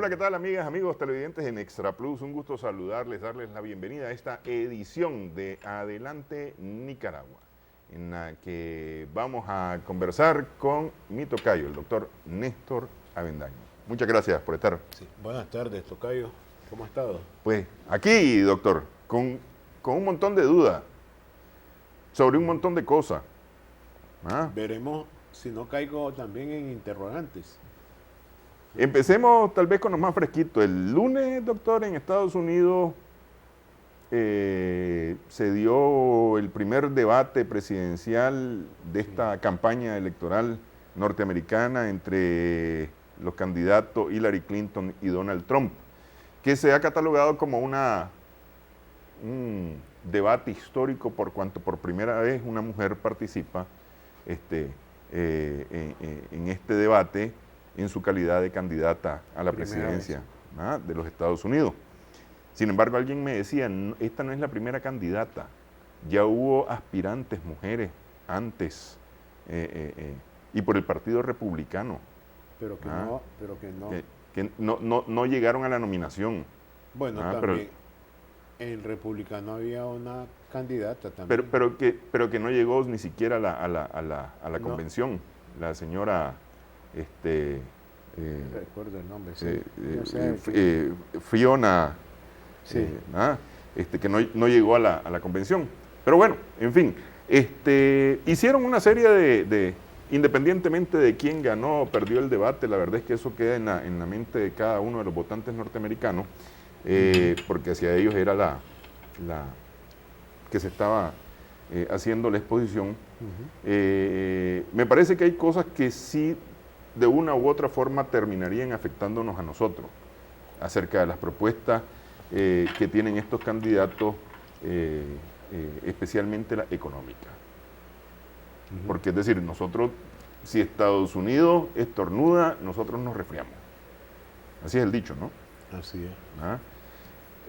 Hola, ¿qué tal, amigas, amigos televidentes en Extra Plus? Un gusto saludarles, darles la bienvenida a esta edición de Adelante Nicaragua, en la que vamos a conversar con mi tocayo, el doctor Néstor Avendaño. Muchas gracias por estar. Sí. Buenas tardes, tocayo. ¿Cómo ha estado? Pues aquí, doctor, con un montón de dudas sobre un montón de cosas. ¿Ah? Veremos si no caigo también en interrogantes. Empecemos tal vez con lo más fresquito. El lunes, doctor, en Estados Unidos se dio el primer debate presidencial de esta campaña electoral norteamericana entre los candidatos Hillary Clinton y Donald Trump, que se ha catalogado como un debate histórico por cuanto por primera vez una mujer participa en este debate en su calidad de candidata a la presidencia de los Estados Unidos. Sin embargo, alguien me decía, esta no es la primera candidata, ya hubo aspirantes mujeres antes y por el Partido Republicano. Pero que no. Que no llegaron a la nominación. Bueno, también en el Republicano había una candidata también. Pero que no llegó ni siquiera a la convención. La señora... recuerdo el nombre, sí. Fiona, sí. Que no llegó a la convención. Pero bueno, en fin, hicieron una serie de independientemente de quién ganó o perdió el debate, la verdad es que eso queda en la mente de cada uno de los votantes norteamericanos, porque hacia ellos era la que se estaba haciendo la exposición. Me parece que hay cosas que sí de una u otra forma terminarían afectándonos a nosotros acerca de las propuestas que tienen estos candidatos, especialmente la económica. Porque es decir, nosotros, si Estados Unidos estornuda, nosotros nos resfriamos. Así es el dicho, ¿no? Así es.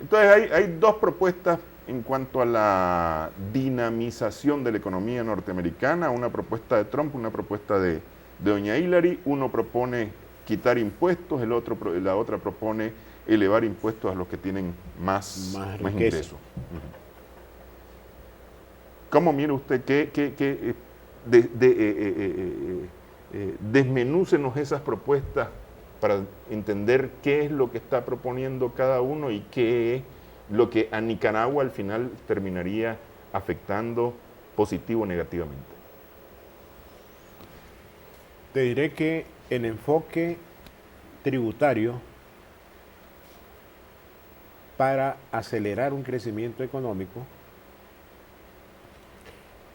Entonces hay dos propuestas en cuanto a la dinamización de la economía norteamericana, una propuesta de Trump, una propuesta de doña Hillary. Uno propone quitar impuestos, la otra propone elevar impuestos a los que tienen más ingresos. ¿Cómo mira usted desmenúcenos esas propuestas para entender qué es lo que está proponiendo cada uno y qué es lo que a Nicaragua al final terminaría afectando positivo o negativamente? Te diré que el enfoque tributario para acelerar un crecimiento económico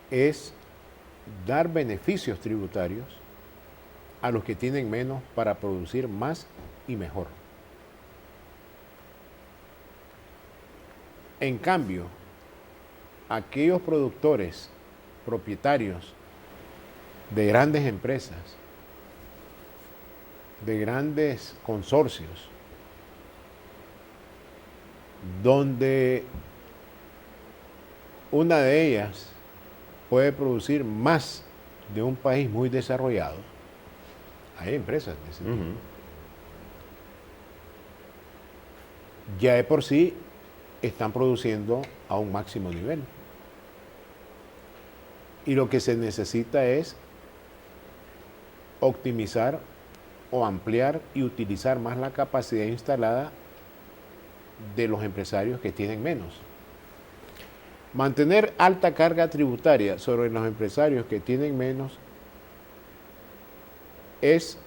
es dar beneficios tributarios a los que tienen menos para producir más y mejor. En cambio, aquellos productores, propietarios de grandes empresas, de grandes consorcios, donde una de ellas puede producir más de un país muy desarrollado. Hay empresas de ese tipo. Ya de por sí están produciendo a un máximo nivel. Y lo que se necesita es optimizar o ampliar y utilizar más la capacidad instalada de los empresarios que tienen menos. Mantener alta carga tributaria sobre los empresarios que tienen menos es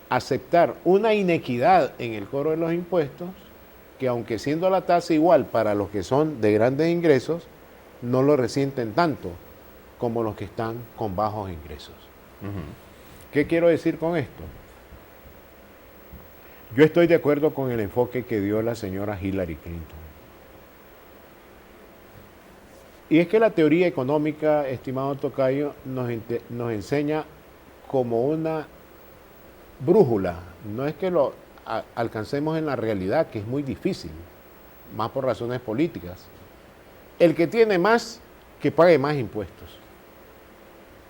aceptar una inequidad en el cobro de los impuestos que, aunque siendo la tasa igual para los que son de grandes ingresos, no lo resienten tanto como los que están con bajos ingresos. ¿Qué quiero decir con esto? Yo estoy de acuerdo con el enfoque que dio la señora Hillary Clinton. Y es que la teoría económica, estimado tocayo, nos enseña como una brújula. No es que lo alcancemos en la realidad, que es muy difícil, más por razones políticas. El que tiene más, que pague más impuestos.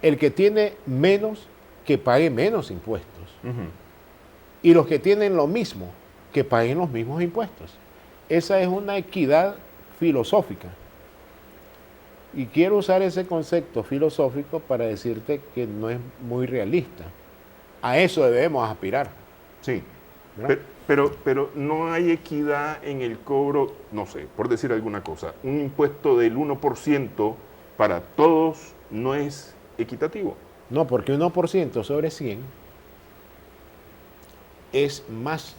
El que tiene menos, que pague menos impuestos. y los que tienen lo mismo, que paguen los mismos impuestos. Esa es una equidad filosófica. Y quiero usar ese concepto filosófico para decirte que no es muy realista. A eso debemos aspirar. Sí, ¿verdad? pero no hay equidad en el cobro, no sé, por decir alguna cosa. Un impuesto del 1% para todos no es equitativo. No, porque 1% sobre 100 es más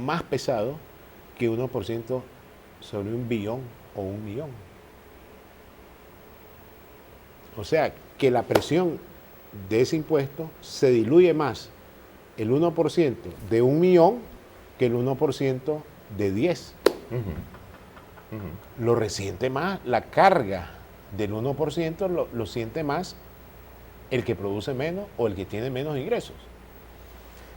más pesado que 1% sobre 1 billón o 1 millón. O sea, que la presión de ese impuesto se diluye más el 1% de 1 millón que el 1% de 10. Lo resiente más, la carga del 1% lo siente más el que produce menos o el que tiene menos ingresos.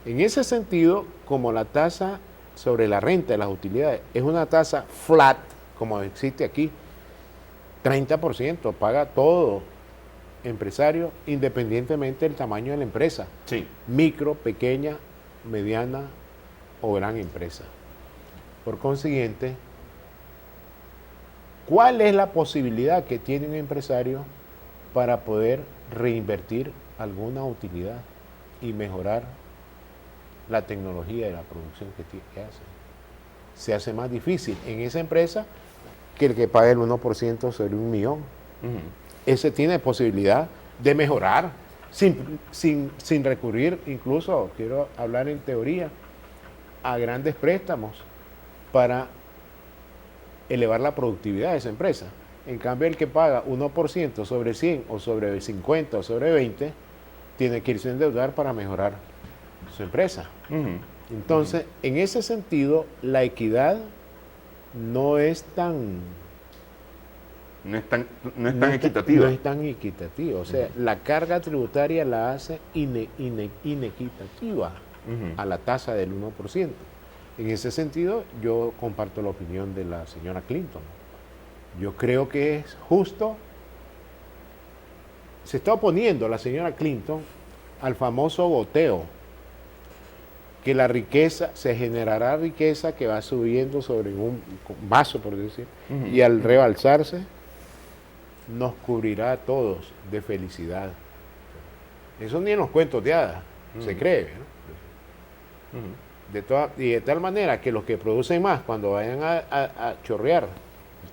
En ese sentido, como la tasa sobre la renta de las utilidades es una tasa flat, como existe aquí, 30% paga todo empresario independientemente del tamaño de la empresa. Sí. Micro, pequeña, mediana o gran empresa. Por consiguiente, ¿cuál es la posibilidad que tiene un empresario para poder reinvertir alguna utilidad y mejorar la tecnología de la producción que hace? Se hace más difícil en esa empresa que el que pague el 1% sobre 1 millón. Ese tiene posibilidad de mejorar sin recurrir, incluso, quiero hablar en teoría, a grandes préstamos para elevar la productividad de esa empresa. En cambio, el que paga 1% sobre 100 o sobre 50 o sobre 20, tiene que irse a endeudar para mejorar su empresa. Entonces, en ese sentido, la equidad no es tan... No es tan equitativa. No es tan equitativa. O sea, la carga tributaria la hace inequitativa a la tasa del 1%. En ese sentido, yo comparto la opinión de la señora Clinton. Yo creo que es justo. Se está oponiendo la señora Clinton al famoso goteo, que la riqueza, se generará riqueza que va subiendo sobre un vaso, por decir, y al rebalsarse nos cubrirá a todos de felicidad. Eso ni en los cuentos de hadas se cree, ¿no? Y de tal manera que los que producen más, cuando vayan a chorrear,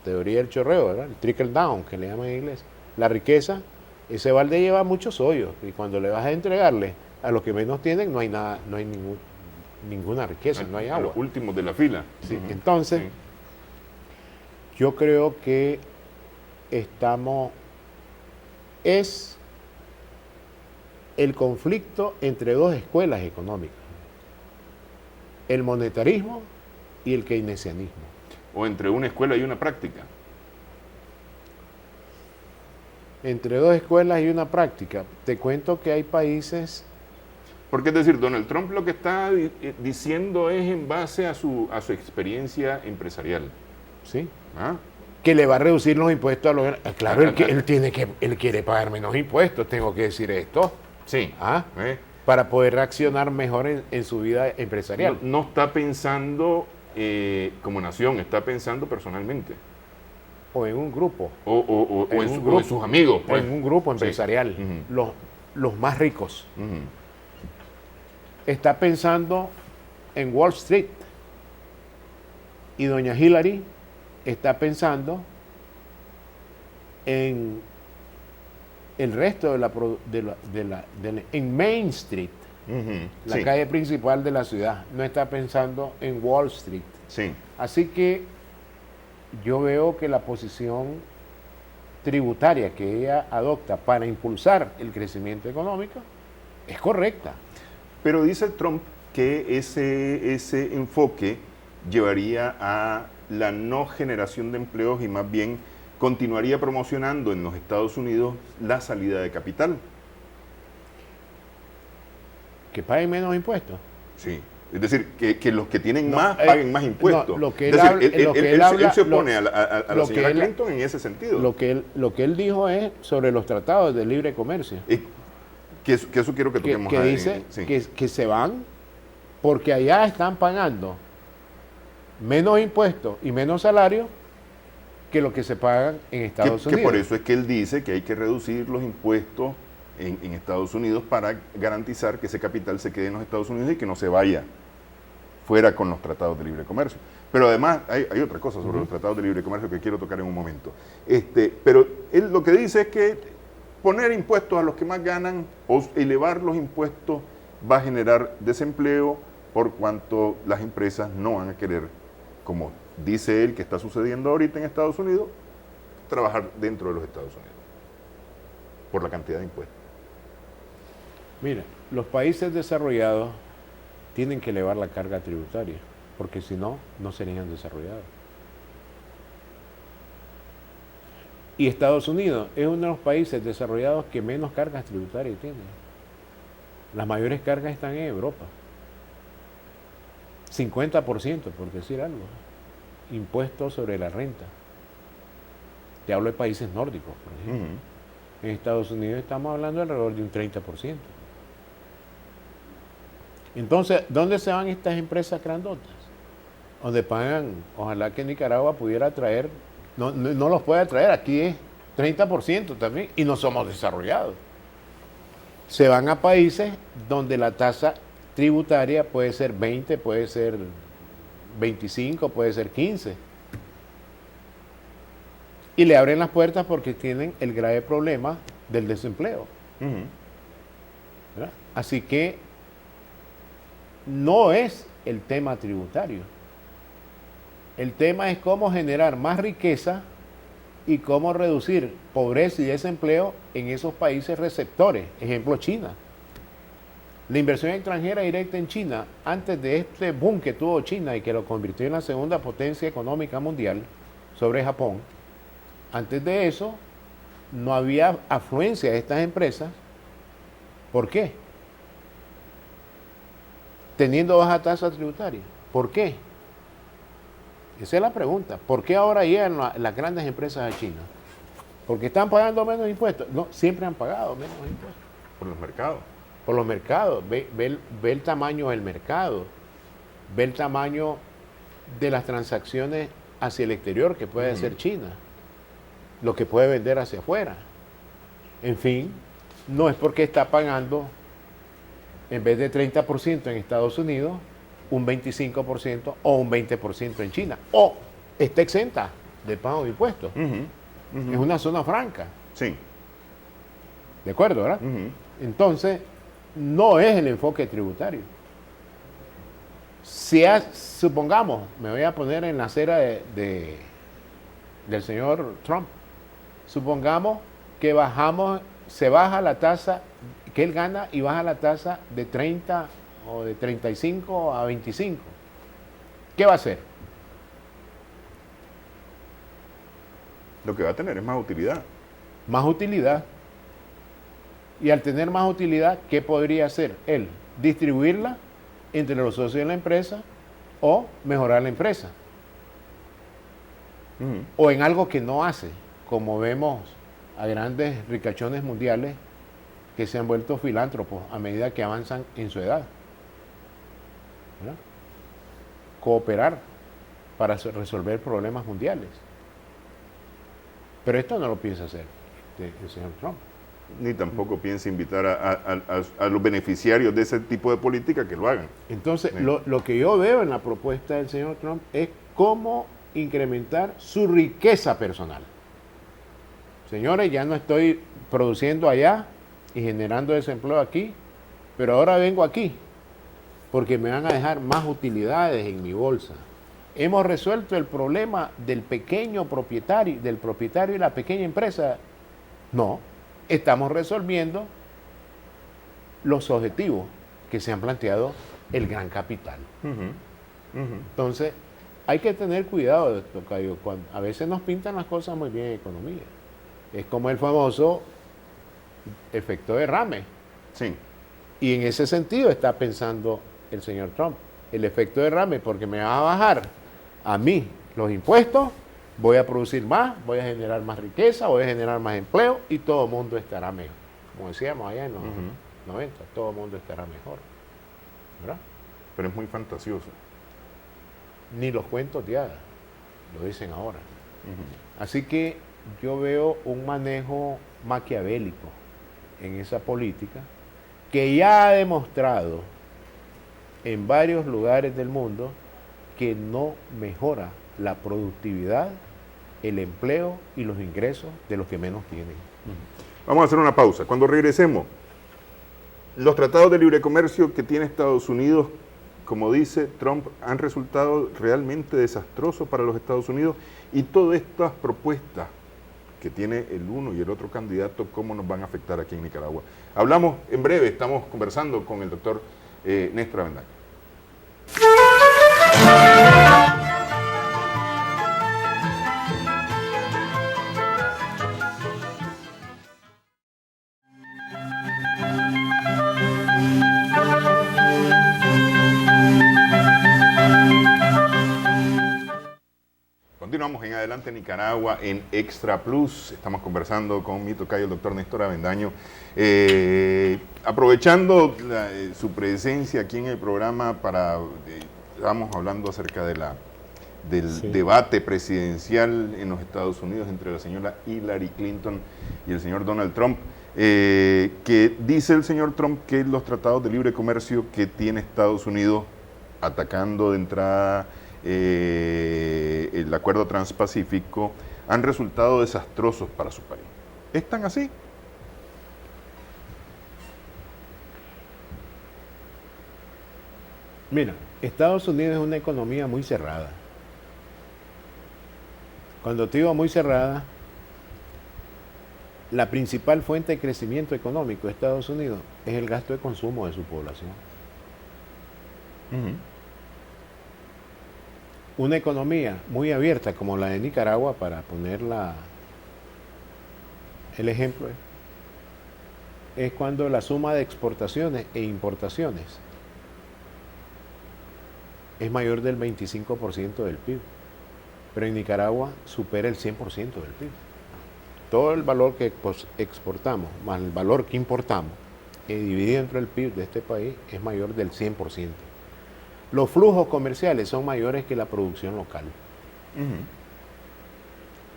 teoría del chorreo, ¿verdad? El trickle down, que le llaman en inglés, la riqueza, ese balde lleva muchos hoyos, y cuando le vas a entregarle a los que menos tienen, no hay nada, no hay ninguna riqueza, no hay A agua. los últimos de la fila. Sí, entonces, yo creo que es el conflicto entre dos escuelas económicas, el monetarismo y el keynesianismo. O entre una escuela y una práctica. Entre dos escuelas y una práctica. Te cuento que hay países... Porque es decir, Donald Trump lo que está diciendo es en base a su experiencia empresarial. ¿Sí? ¿Ah? Que le va a reducir los impuestos a los... Claro, él quiere pagar menos impuestos, tengo que decir esto. Sí. ¿Ah? Para poder reaccionar mejor en su vida empresarial. No está pensando como nación, está pensando personalmente. O en un grupo. O en sus amigos. O Pues. en un grupo empresarial. Sí. Los más ricos. Está pensando en Wall Street. Y doña Hillary está pensando en el resto en Main Street, la calle principal de la ciudad. No está pensando en Wall Street. Sí. Así que yo veo que la posición tributaria que ella adopta para impulsar el crecimiento económico es correcta. Pero dice Trump que ese enfoque llevaría a la no generación de empleos y más bien continuaría promocionando en los Estados Unidos la salida de capital. Que paguen menos impuestos. Sí. Es decir, que los que tienen más paguen más impuestos. No, lo que es él, decir, él se opone a la señora él, Clinton en ese sentido. Lo que él dijo es sobre los tratados de libre comercio. Que eso quiero que toquemos que ahí, dice sí. que se van porque allá están pagando menos impuestos y menos salario que lo que se pagan en Estados Que Unidos. por eso es que él dice que hay que reducir los impuestos en Estados Unidos para garantizar que ese capital se quede en los Estados Unidos y que no se vaya fuera con los tratados de libre comercio. Pero además hay otra cosa sobre los tratados de libre comercio que quiero tocar en un momento. Pero él lo que dice es que poner impuestos a los que más ganan o elevar los impuestos va a generar desempleo por cuanto las empresas no van a querer, como dice él que está sucediendo ahorita en Estados Unidos, trabajar dentro de los Estados Unidos por la cantidad de impuestos. Mira, los países desarrollados tienen que elevar la carga tributaria, porque si no, no serían desarrollados. Y Estados Unidos es uno de los países desarrollados que menos cargas tributarias tiene. Las mayores cargas están en Europa. 50%, por decir algo. Impuestos sobre la renta. Te hablo de países nórdicos, por ejemplo. En Estados Unidos estamos hablando alrededor de un 30%. Entonces, ¿dónde se van estas empresas grandotas? Donde pagan, ojalá que Nicaragua pudiera traer, no los pueda traer, aquí es 30% también, y no somos desarrollados. Se van a países donde la tasa tributaria puede ser 20, puede ser 25, puede ser 15. Y le abren las puertas porque tienen el grave problema del desempleo. ¿Verdad? Así que no es el tema tributario. El tema es cómo generar más riqueza y cómo reducir pobreza y desempleo en esos países receptores. Ejemplo, China. La inversión extranjera directa en China, antes de este boom que tuvo China y que lo convirtió en la segunda potencia económica mundial sobre Japón, antes de eso no había afluencia de estas empresas. ¿Por qué? Teniendo baja tasa tributaria. ¿Por qué? Esa es la pregunta. ¿Por qué ahora llegan las grandes empresas a China? ¿Porque están pagando menos impuestos? No, siempre han pagado menos impuestos. Por los mercados. Por los mercados. Ve el tamaño del mercado. Ve el tamaño de las transacciones hacia el exterior que puede hacer China. Lo que puede vender hacia afuera. En fin, no es porque está pagando, en vez de 30% en Estados Unidos, un 25% o un 20% en China. O está exenta de pago de impuestos. Es una zona franca. Sí. ¿De acuerdo, verdad? Entonces, no es el enfoque tributario. Si supongamos, me voy a poner en la acera del señor Trump, supongamos que se baja la tasa que él gana y baja la tasa de 30 o de 35 a 25. ¿Qué va a hacer? Lo que va a tener es más utilidad. Más utilidad. Y al tener más utilidad, ¿qué podría hacer él? Distribuirla entre los socios de la empresa o mejorar la empresa. O en algo que no hace, como vemos a grandes ricachones mundiales que se han vuelto filántropos a medida que avanzan en su edad. ¿Verdad? Cooperar para resolver problemas mundiales. Pero esto no lo piensa hacer el señor Trump. Ni tampoco piensa invitar a los beneficiarios de ese tipo de política que lo hagan. Entonces, Sí. lo que yo veo en la propuesta del señor Trump es cómo incrementar su riqueza personal. Señores, ya no estoy produciendo allá y generando desempleo aquí, pero ahora vengo aquí porque me van a dejar más utilidades en mi bolsa. Hemos resuelto el problema del pequeño propietario, del propietario y la pequeña empresa. No, estamos resolviendo los objetivos que se han planteado el gran capital. Entonces, hay que tener cuidado, tocayo, cuando a veces nos pintan las cosas muy bien en economía. Es como el famoso efecto derrame. Sí. Y en ese sentido está pensando el señor Trump. El efecto derrame, porque me va a bajar a mí los impuestos, voy a producir más, voy a generar más riqueza, voy a generar más empleo y todo el mundo estará mejor. Como decíamos allá 90, todo el mundo estará mejor, ¿verdad? Pero es muy fantasioso. Ni los cuentos de hadas, lo dicen ahora. Ujú. Así que yo veo un manejo maquiavélico en esa política que ya ha demostrado en varios lugares del mundo que no mejora la productividad, el empleo y los ingresos de los que menos tienen. Vamos a hacer una pausa. Cuando regresemos, los tratados de libre comercio que tiene Estados Unidos, como dice Trump, han resultado realmente desastrosos para los Estados Unidos, y todas estas propuestas que tiene el uno y el otro candidato, ¿cómo nos van a afectar aquí en Nicaragua? Hablamos en breve, estamos conversando con el doctor Néstor Avendaño. Continuamos en Adelante Nicaragua en Extra Plus. Estamos conversando con mi tocayo, el doctor Néstor Avendaño. Aprovechando su presencia aquí en el programa estamos hablando acerca del debate presidencial en los Estados Unidos entre la señora Hillary Clinton y el señor Donald Trump, que dice el señor Trump que los tratados de libre comercio que tiene Estados Unidos, atacando de entrada el acuerdo transpacífico, han resultado desastrosos para su país. ¿Es tan así? Mira, Estados Unidos es una economía muy cerrada. Cuando te digo muy cerrada, la principal fuente de crecimiento económico de Estados Unidos es el gasto de consumo de su población. Una economía muy abierta como la de Nicaragua, para poner el ejemplo, es cuando la suma de exportaciones e importaciones es mayor del 25% del PIB, pero en Nicaragua supera el 100% del PIB. Todo el valor que exportamos más el valor que importamos, dividido entre el PIB de este país, es mayor del 100%. Los flujos comerciales son mayores que la producción local.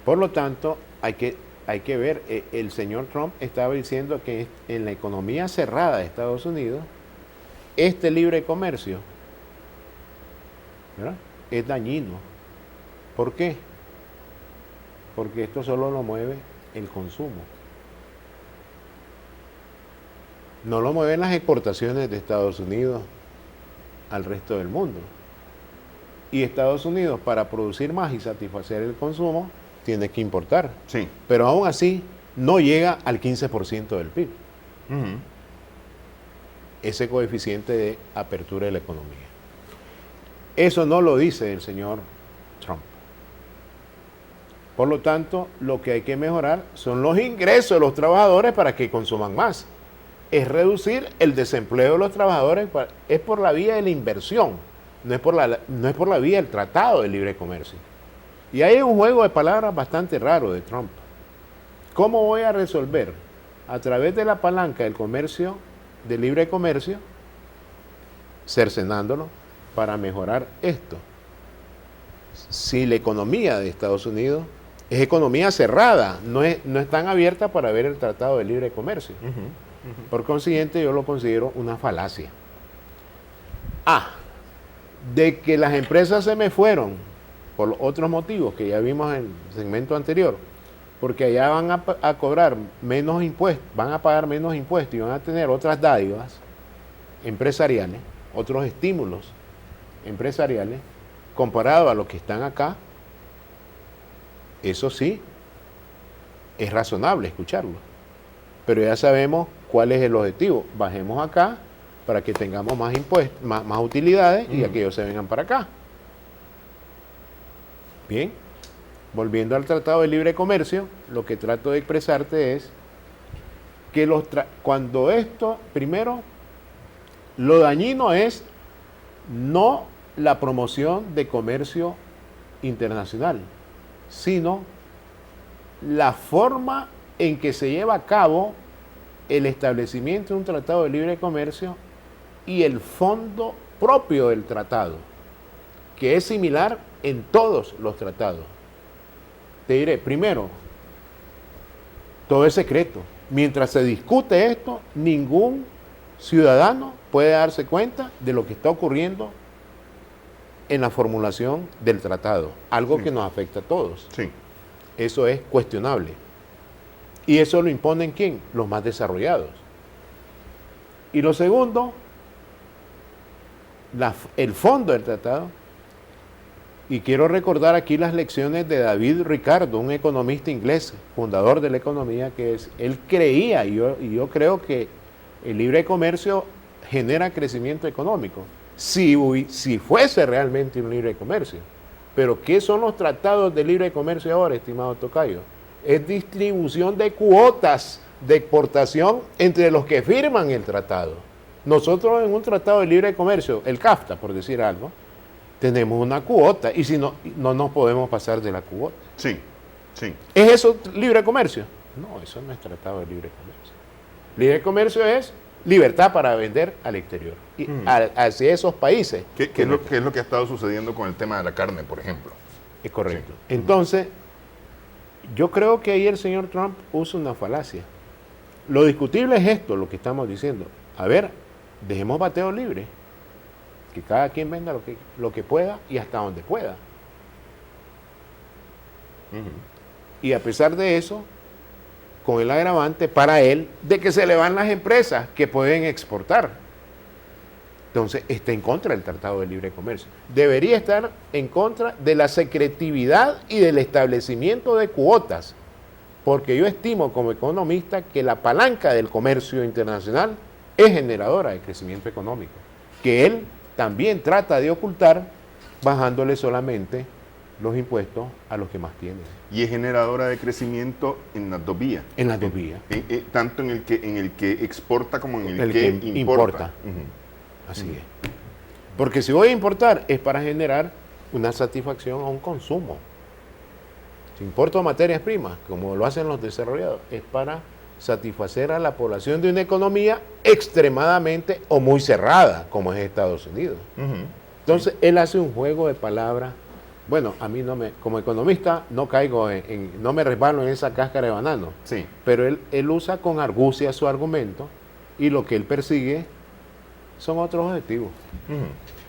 Por lo tanto, hay que ver, el señor Trump estaba diciendo que en la economía cerrada de Estados Unidos, este libre comercio, ¿verdad?, es dañino. ¿Por qué? Porque esto solo lo mueve el consumo. No lo mueven las exportaciones de Estados Unidos al resto del mundo. Y Estados Unidos, para producir más y satisfacer el consumo, tiene que importar. Sí. Pero aún así, no llega al 15% del PIB. Ese coeficiente de apertura de la economía. Eso no lo dice el señor Trump. Por lo tanto, lo que hay que mejorar son los ingresos de los trabajadores para que consuman más. Es reducir el desempleo de los trabajadores, es por la vía de la inversión, no es por la vía del tratado de libre comercio. Y hay un juego de palabras bastante raro de Trump. ¿Cómo voy a resolver? A través de la palanca del comercio, de libre comercio, cercenándolo para mejorar esto. Si la economía de Estados Unidos es economía cerrada, no es tan abierta para ver el tratado de libre comercio. Por consiguiente, yo lo considero una falacia. De que las empresas se me fueron por otros motivos que ya vimos en el segmento anterior, porque allá van a cobrar menos impuestos, van a pagar menos impuestos y van a tener otras dádivas empresariales, otros estímulos empresariales, comparado a los que están acá. Eso sí, es razonable escucharlo. Pero ya sabemos cuál es el objetivo. Bajemos acá para que tengamos más impuestos, más utilidades, y aquellos se vengan para acá. Bien, volviendo al Tratado de Libre Comercio, lo que trato de expresarte es que cuando esto, primero, lo dañino es no la promoción de comercio internacional, sino la forma en que se lleva a cabo el establecimiento de un tratado de libre comercio y el fondo propio del tratado, que es similar en todos los tratados. Te diré, primero, todo es secreto. Mientras se discute esto, ningún ciudadano puede darse cuenta de lo que está ocurriendo en la formulación del tratado, algo Sí. que nos afecta a todos. Sí. Eso es cuestionable. ¿Y eso lo imponen quién? Los más desarrollados. Y lo segundo, el fondo del tratado. Y quiero recordar aquí las lecciones de David Ricardo, un economista inglés, fundador de la economía, él creía, y yo creo que el libre comercio genera crecimiento económico, si fuese realmente un libre comercio. Pero ¿qué son los tratados de libre comercio ahora, estimado tocayo? Es distribución de cuotas de exportación entre los que firman el tratado. Nosotros en un tratado de libre comercio, el CAFTA, por decir algo, tenemos una cuota y si no, no nos podemos pasar de la cuota. Sí. Sí. ¿Es eso libre comercio? No, eso no es tratado de libre comercio. Libre comercio es libertad para vender al exterior y hacia esos países. ¿Qué es lo que ha estado sucediendo con el tema de la carne, por ejemplo? Es correcto. Sí. Entonces, yo creo que ahí el señor Trump usa una falacia. Lo discutible es esto, lo que estamos diciendo. A ver, dejemos bateo libre. Que cada quien venda lo que pueda y hasta donde pueda. Y a pesar de eso, con el agravante para él de que se le van las empresas que pueden exportar. Entonces, está en contra del Tratado de Libre Comercio. Debería estar en contra de la secretividad y del establecimiento de cuotas, porque yo estimo como economista que la palanca del comercio internacional es generadora de crecimiento económico, que él también trata de ocultar bajándole solamente los impuestos a los que más tienen. Y es generadora de crecimiento en las dos vías. En las dos vías. Tanto en el que exporta como en el que importa. Así es. Porque si voy a importar es para generar una satisfacción a un consumo. Si importo materias primas, como lo hacen los desarrollados, es para satisfacer a la población de una economía extremadamente o muy cerrada, como es Estados Unidos. Entonces, él hace un juego de palabras. Bueno, a mí como economista no caigo no me resbalo en esa cáscara de banano. Sí. Pero él usa con argucia su argumento y lo que él persigue son otros objetivos.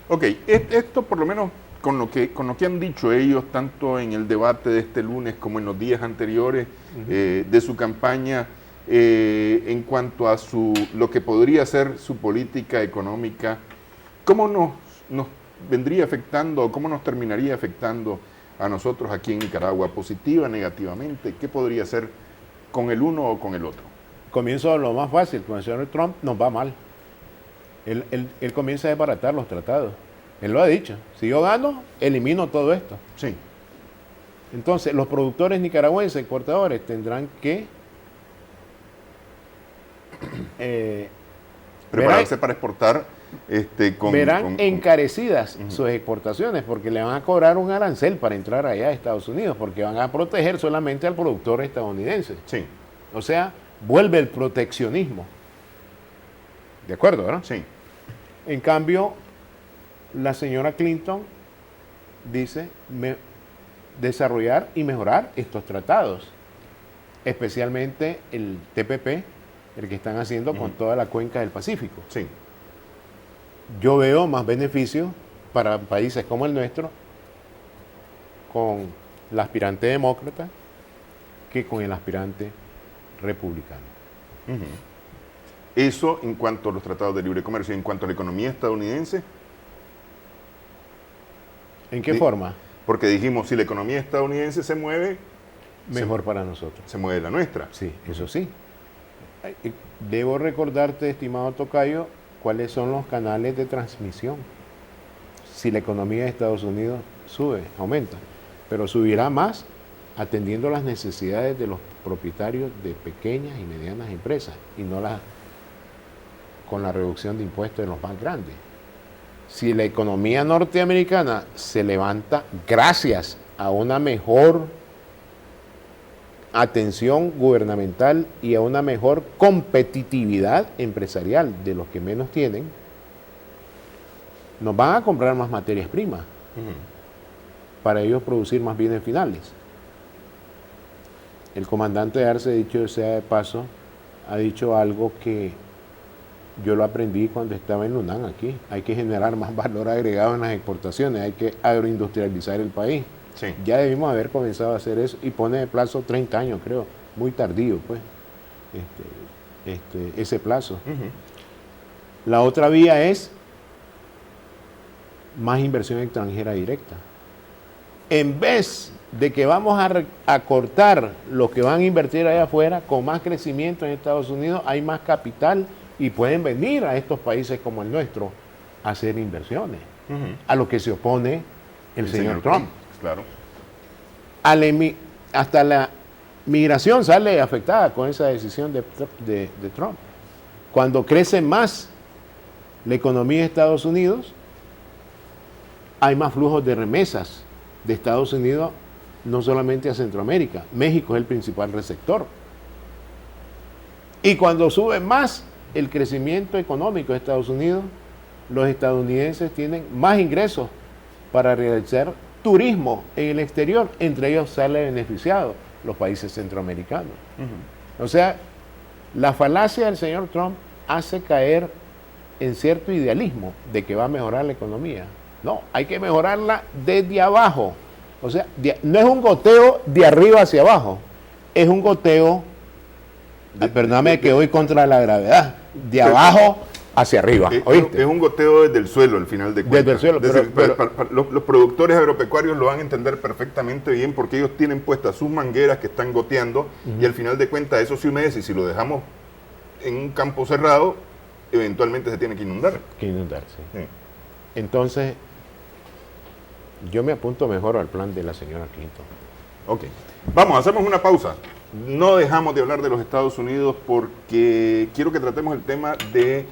Ok, esto por lo menos con lo que han dicho ellos, tanto en el debate de este lunes como en los días anteriores de su campaña, en cuanto a lo que podría ser su política económica, ¿cómo nos vendría afectando o cómo nos terminaría afectando a nosotros aquí en Nicaragua? ¿Positiva, negativamente? ¿Qué podría ser con el uno o con el otro? Comienzo lo más fácil, con el señor Trump nos va mal. Él comienza a desbaratar los tratados. Él lo ha dicho. Si yo gano, elimino todo esto. Sí. Entonces, los productores nicaragüenses, exportadores, tendrán que prepararse para exportar. Verán encarecidas sus exportaciones porque le van a cobrar un arancel para entrar allá a Estados Unidos porque van a proteger solamente al productor estadounidense. Sí. O sea, vuelve el proteccionismo. ¿De acuerdo, verdad? Sí. En cambio, la señora Clinton dice desarrollar y mejorar estos tratados, especialmente el TPP, el que están haciendo con toda la cuenca del Pacífico. Sí. Yo veo más beneficios para países como el nuestro con el aspirante demócrata que con el aspirante republicano. Eso en cuanto a los tratados de libre comercio. En cuanto a la economía estadounidense. ¿En qué forma? Porque dijimos, si la economía estadounidense se mueve, mejor para nosotros. Se mueve la nuestra. Sí, eso sí. Debo recordarte, estimado tocayo, cuáles son los canales de transmisión. Si la economía de Estados Unidos sube, aumenta, pero subirá más atendiendo las necesidades de los propietarios de pequeñas y medianas empresas y no con la reducción de impuestos de los más grandes. Si la economía norteamericana se levanta gracias a una mejor atención gubernamental y a una mejor competitividad empresarial de los que menos tienen, nos van a comprar más materias primas para ellos producir más bienes finales. El comandante Arce, dicho sea de paso, ha dicho algo que yo lo aprendí cuando estaba en UNAM aquí. Hay que generar más valor agregado en las exportaciones, hay que agroindustrializar el país. Sí. Ya debimos haber comenzado a hacer eso y pone de plazo 30 años, creo, muy tardío, pues, ese plazo. La otra vía es más inversión extranjera directa. En vez de que vamos a cortar lo que van a invertir allá afuera, con más crecimiento en Estados Unidos, hay más capital y pueden venir a estos países como el nuestro a hacer inversiones, a lo que se opone el señor Trump. Claro. Hasta la migración sale afectada con esa decisión de Trump. Cuando crece más la economía de Estados Unidos, hay más flujos de remesas de Estados Unidos, no solamente a Centroamérica. México es el principal receptor. Y cuando sube más el crecimiento económico de Estados Unidos, los estadounidenses tienen más ingresos para realizar turismo en el exterior. Entre ellos sale beneficiado los países centroamericanos. O sea, la falacia del señor Trump hace caer en cierto idealismo de que va a mejorar la economía. No, hay que mejorarla desde abajo. O sea, no es un goteo de arriba hacia abajo, es un goteo, perdóname que voy contra la gravedad, de abajo hacia arriba. ¿Oíste? Es un goteo desde el suelo, al final de cuentas. Desde el suelo. Los productores agropecuarios lo van a entender perfectamente bien porque ellos tienen puestas sus mangueras que están goteando y al final de cuentas eso se humedece y si lo dejamos en un campo cerrado, eventualmente se tiene que inundar. Que inundarse. Sí. Entonces, yo me apunto mejor al plan de la señora Clinton. Ok. Vamos, hacemos una pausa. No dejamos de hablar de los Estados Unidos porque quiero que tratemos el tema de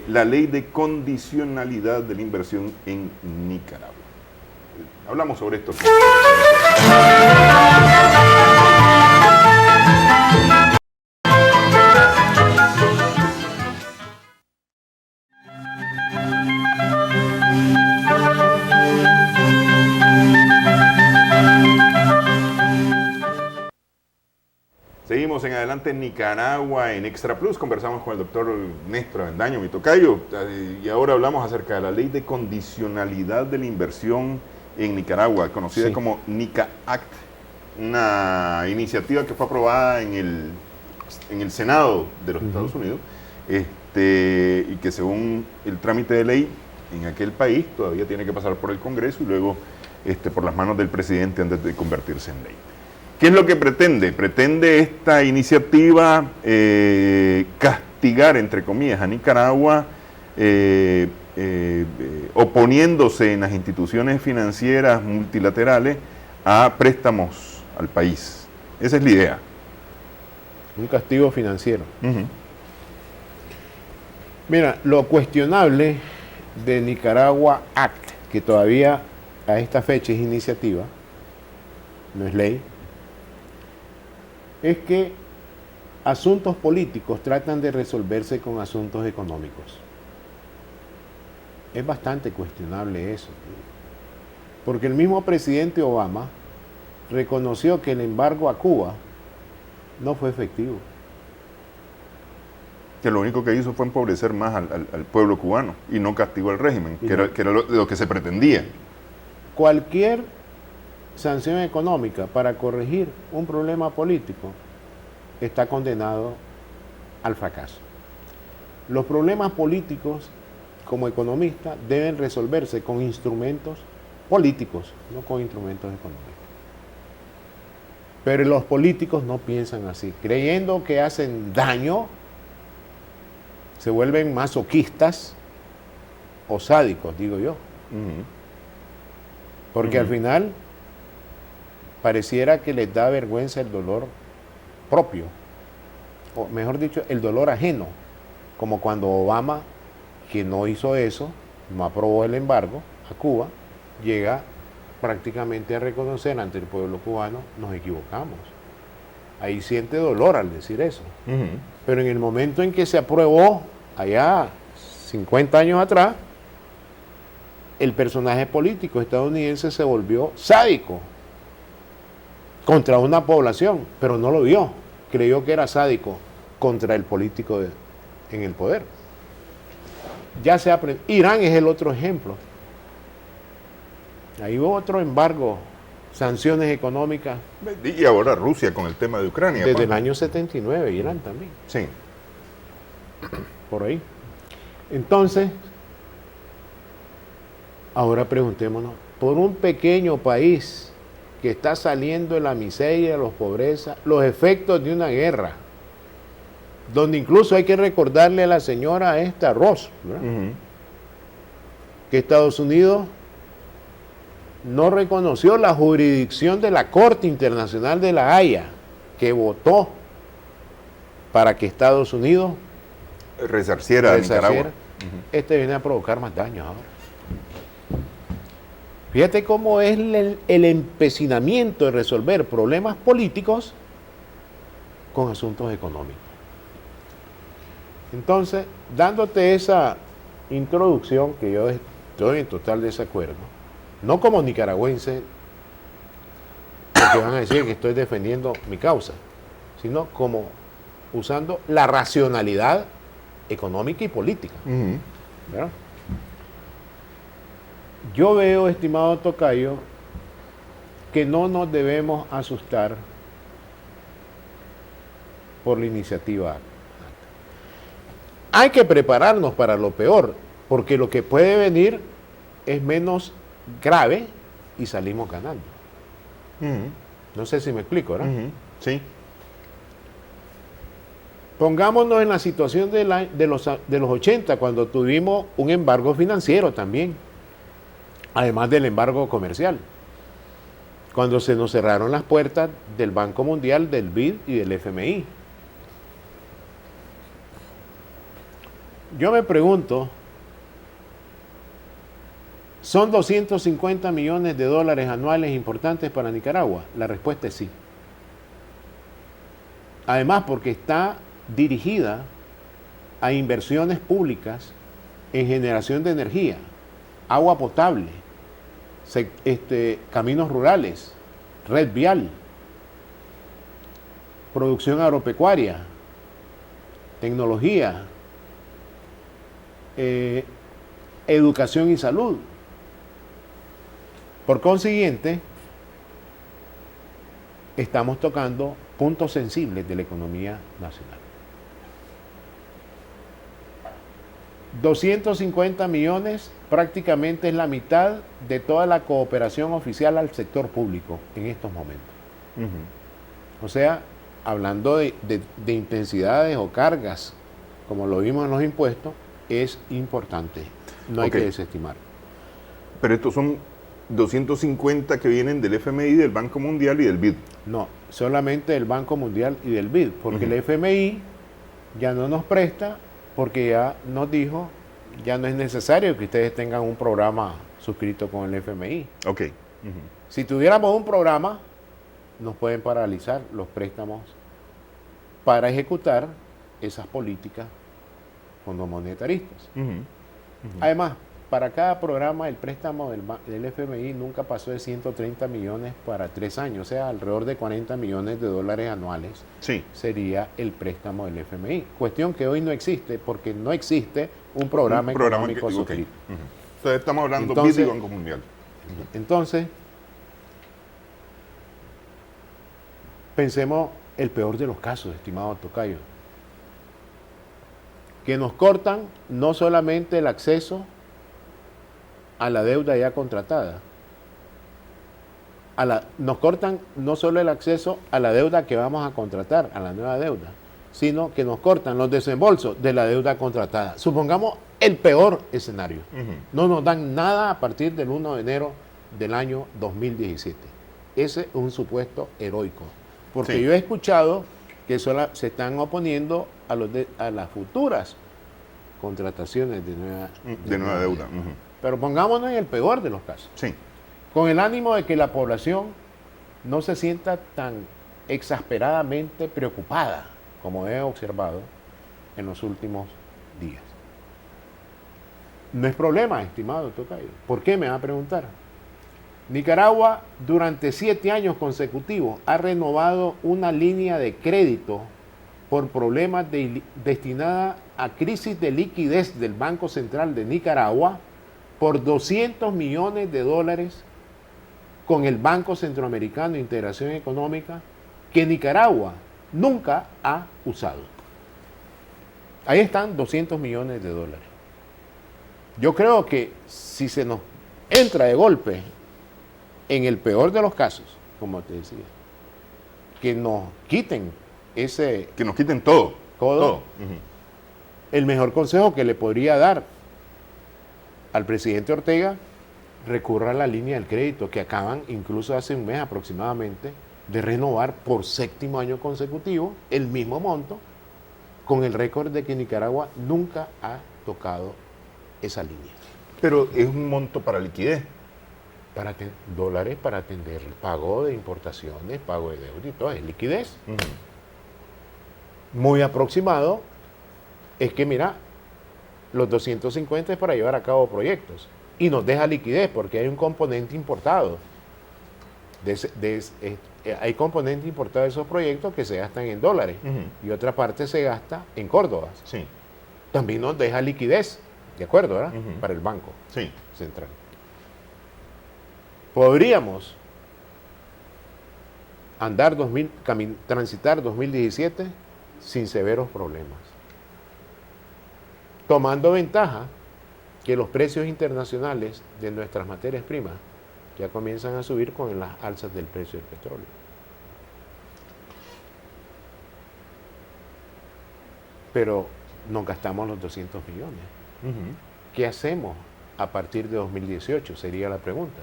la ley de condicionalidad de la inversión en Nicaragua. Hablamos sobre esto. Seguimos en adelante en Nicaragua, en Extra Plus. Conversamos con el doctor Néstor Avendaño, mi tocayo, y ahora hablamos acerca de la ley de condicionalidad de la inversión en Nicaragua, conocida como NICA Act, una iniciativa que fue aprobada en el Senado de los Estados Unidos, y que según el trámite de ley en aquel país todavía tiene que pasar por el Congreso y luego por las manos del presidente antes de convertirse en ley. ¿Qué es lo que pretende? Pretende esta iniciativa castigar, entre comillas, a Nicaragua, oponiéndose en las instituciones financieras multilaterales a préstamos al país. Esa es la idea. Un castigo financiero. Mira, lo cuestionable de Nicaragua Act, que todavía a esta fecha es iniciativa, no es ley, es que asuntos políticos tratan de resolverse con asuntos económicos. Es bastante cuestionable eso, porque el mismo presidente Obama reconoció que el embargo a Cuba no fue efectivo. Que lo único que hizo fue empobrecer más al pueblo cubano y no castigó al régimen, que era lo que se pretendía. Cualquier sanción económica para corregir un problema político está condenado al fracaso. Los problemas políticos, como economista, deben resolverse con instrumentos políticos, no con instrumentos económicos. Pero los políticos no piensan así. Creyendo que hacen daño, se vuelven masoquistas o sádicos, digo yo. Porque al final pareciera que les da vergüenza el dolor propio, o mejor dicho, el dolor ajeno, como cuando Obama, que no hizo eso, no aprobó el embargo a Cuba, llega prácticamente a reconocer ante el pueblo cubano, nos equivocamos. ahí siente dolor al decir eso. Ujú. Pero en el momento en que se aprobó, allá 50 años atrás, el personaje político estadounidense se volvió sádico contra una población, pero no lo vio. Creyó que era sádico contra el político en el poder. Ya se aprendió. Irán es el otro ejemplo. Ahí hubo otro embargo, sanciones económicas Y ahora Rusia con el tema de Ucrania. desde Juan. el año 79, Irán también, Sí. por ahí. Entonces, ahora preguntémonos, por un pequeño país que está saliendo de la miseria, la pobreza, los efectos de una guerra, donde incluso hay que recordarle a la señora esta Ross, ¿verdad? Ujú. Que Estados Unidos no reconoció la jurisdicción de la Corte Internacional de la Haya, que votó para que Estados Unidos Resarciera a Nicaragua. resarciera. Este viene a provocar más daños ahora. Fíjate cómo es el empecinamiento de resolver problemas políticos con asuntos económicos. Entonces, dándote esa introducción, que yo estoy en total desacuerdo, no como nicaragüense, porque van a decir que estoy defendiendo mi causa, sino como usando la racionalidad económica y política. Ujú. ¿Verdad? Yo veo, estimado tocayo, que no nos debemos asustar por la iniciativa. Hay que prepararnos para lo peor, porque lo que puede venir es menos grave y salimos ganando. Ujú. No sé si me explico, ¿verdad? Ujú. Sí. Pongámonos en la situación de los 80, cuando tuvimos un embargo financiero también, además del embargo comercial, cuando se nos cerraron las puertas del Banco Mundial, del BID y del FMI. Yo me pregunto, ¿son 250 millones de dólares anuales importantes para Nicaragua? La respuesta es sí. Además, porque está dirigida a inversiones públicas en generación de energía, agua potable, caminos rurales, red vial, producción agropecuaria, tecnología, educación y salud. Por consiguiente, estamos tocando puntos sensibles de la economía nacional. 250 millones prácticamente es la mitad de toda la cooperación oficial al sector público en estos momentos. Ujú. O sea, hablando de intensidades o cargas, como lo vimos en los impuestos, es importante. No hay Ok. que desestimar. Pero estos son 250 que vienen del FMI, del Banco Mundial y del BID. No, solamente del Banco Mundial y del BID, porque Ujú. el FMI ya no nos presta, porque ya nos dijo, ya no es necesario que ustedes tengan un programa suscrito con el FMI. Ok. Ujú. Si tuviéramos un programa, nos pueden paralizar los préstamos para ejecutar esas políticas fondomonetaristas. Ujú. Además, para cada programa el préstamo del FMI nunca pasó de 130 millones para 3 años, o sea, alrededor de 40 millones de dólares anuales Sí. sería el préstamo del FMI. Cuestión que hoy no existe porque no existe un programa, económico ok. suscrito. Ujú. Entonces estamos hablando Entonces- BID y Banco Mundial. Entonces, pensemos el peor de los casos, estimado tocayo. Que nos cortan no solamente el acceso a la deuda ya contratada, nos cortan no solo el acceso a la deuda que vamos a contratar, a la nueva deuda, sino que nos cortan los desembolsos de la deuda contratada. Supongamos el peor escenario. Ujú. No nos dan nada a partir del 1 de enero del año 2017. Ese es un supuesto heroico. Porque Sí. yo he escuchado que se están oponiendo a las futuras contrataciones De nueva deuda. Ujú. Pero pongámonos en el peor de los casos. Sí. Con el ánimo de que la población no se sienta tan exasperadamente preocupada, como he observado en los últimos días. No es problema, estimado tocayo. ¿Por qué? Me va a preguntar. Nicaragua durante 7 años consecutivos ha renovado una línea de crédito por problemas destinada a crisis de liquidez del Banco Central de Nicaragua por $200 millones con el Banco Centroamericano de Integración Económica que Nicaragua nunca ha usado. Ahí están $200 millones. Yo creo que si se nos entra de golpe, en el peor de los casos, como te decía, que nos quiten ese... Que nos quiten todo. Todo. Uh-huh. El mejor consejo que le podría dar al presidente Ortega, recurra a la línea del crédito que acaban, incluso hace un mes aproximadamente, de renovar por 7º año consecutivo el mismo monto, con el récord de que Nicaragua nunca ha tocado esa línea. Pero es un monto para liquidez. Dólares para atender el pago de importaciones, pago de deuda y todo, es liquidez. Muy aproximado, es que mira, los 250 es para llevar a cabo proyectos y nos deja liquidez porque hay un componente importado. Hay componente importado de esos proyectos que se gastan en dólares y otra parte se gasta en córdobas. Sí. También nos deja liquidez, ¿de acuerdo? ¿Verdad? Para el Banco Central. Podríamos transitar 2017 sin severos problemas, tomando ventaja que los precios internacionales de nuestras materias primas ya comienzan a subir con las alzas del precio del petróleo. Pero nos gastamos los 200 millones. ¿Qué hacemos a partir de 2018? Sería la pregunta.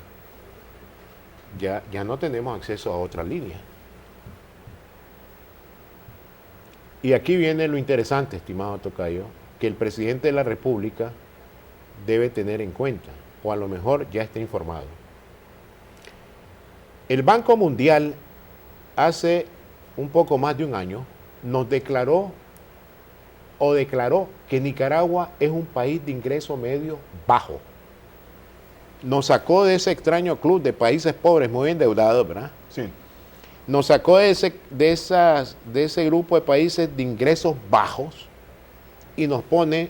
Ya no tenemos acceso a otra línea. Y aquí viene lo interesante, estimado tocayo, que el presidente de la República debe tener en cuenta, o a lo mejor ya está informado. El Banco Mundial hace un poco más de un año nos declaró que Nicaragua es un país de ingreso medio bajo. Nos sacó de ese extraño club de países pobres muy endeudados, ¿verdad? Sí. Nos sacó de ese grupo de países de ingresos bajos y nos pone